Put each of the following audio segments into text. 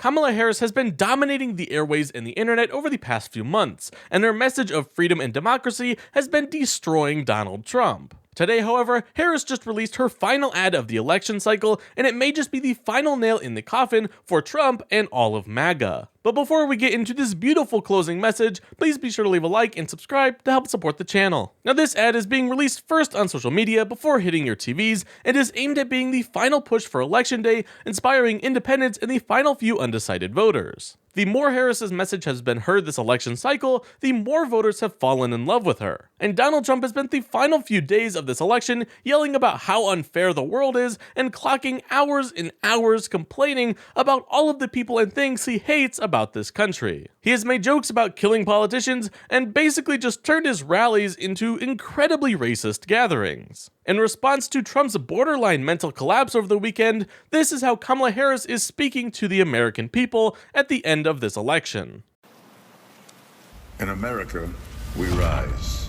Kamala Harris has been dominating the airways and the internet over the past few months, and her message of freedom and democracy has been destroying Donald Trump. Today, however, Harris just released her final ad of the election cycle, and it may just be the final nail in the coffin for Trump and all of MAGA. But before we get into this beautiful closing message, please be sure to leave a like and subscribe to help support the channel. Now, this ad is being released first on social media before hitting your TVs, and is aimed at being the final push for Election Day, inspiring independents and the final few undecided voters. The more Harris's message has been heard this election cycle, the more voters have fallen in love with her. And Donald Trump has spent the final few days of this election yelling about how unfair the world is and clocking hours and hours complaining about all of the people and things he hates about this country. He has made jokes about killing politicians and basically just turned his rallies into incredibly racist gatherings. In response to Trump's borderline mental collapse over the weekend, this is how Kamala Harris is speaking to the American people at the end of this election. In America, we rise.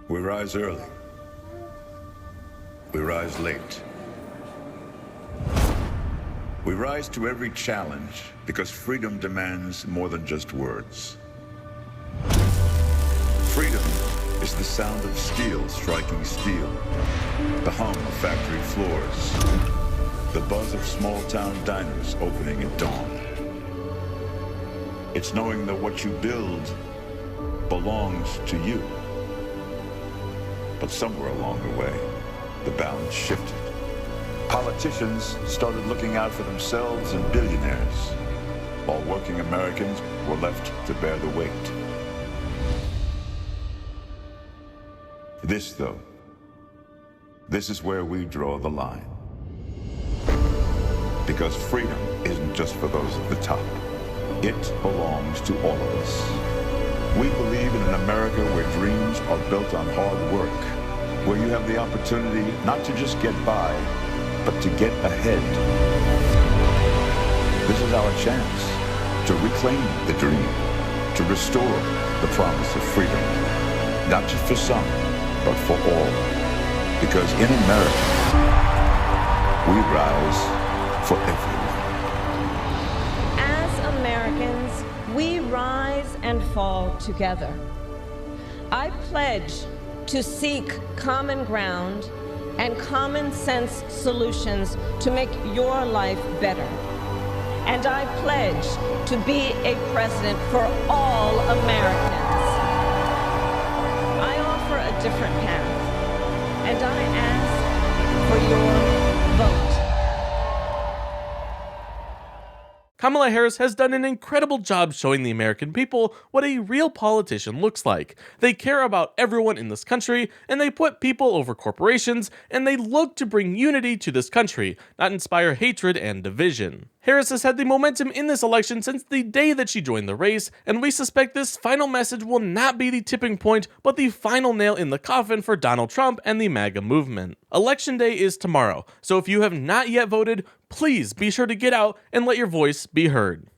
We rise early. We rise late. We rise to every challenge because freedom demands more than just words. Freedom is the sound of steel striking steel, the hum of factory floors, the buzz of small-town diners opening at dawn. It's knowing that what you build belongs to you. But somewhere along the way, the balance shifted. Politicians started looking out for themselves and billionaires, while working Americans were left to bear the weight. This, though, this is where we draw the line. Because freedom isn't just for those at the top. It belongs to all of us. We believe in an America where dreams are built on hard work, where you have the opportunity not to just get by, but to get ahead. This is our chance to reclaim the dream, to restore the promise of freedom, not just for some, but for all. Because in America, we rise for everyone. As Americans, we rise and fall together. I pledge to seek common ground and common sense solutions to make your life better. And I pledge to be a president for all Americans. I offer a different path, and I ask for your vote. Kamala Harris has done an incredible job showing the American people what a real politician looks like. They care about everyone in this country, and they put people over corporations, and they look to bring unity to this country, not inspire hatred and division. Harris has had the momentum in this election since the day that she joined the race, and we suspect this final message will not be the tipping point, but the final nail in the coffin for Donald Trump and the MAGA movement. Election Day is tomorrow, so if you have not yet voted, please be sure to get out and let your voice be heard.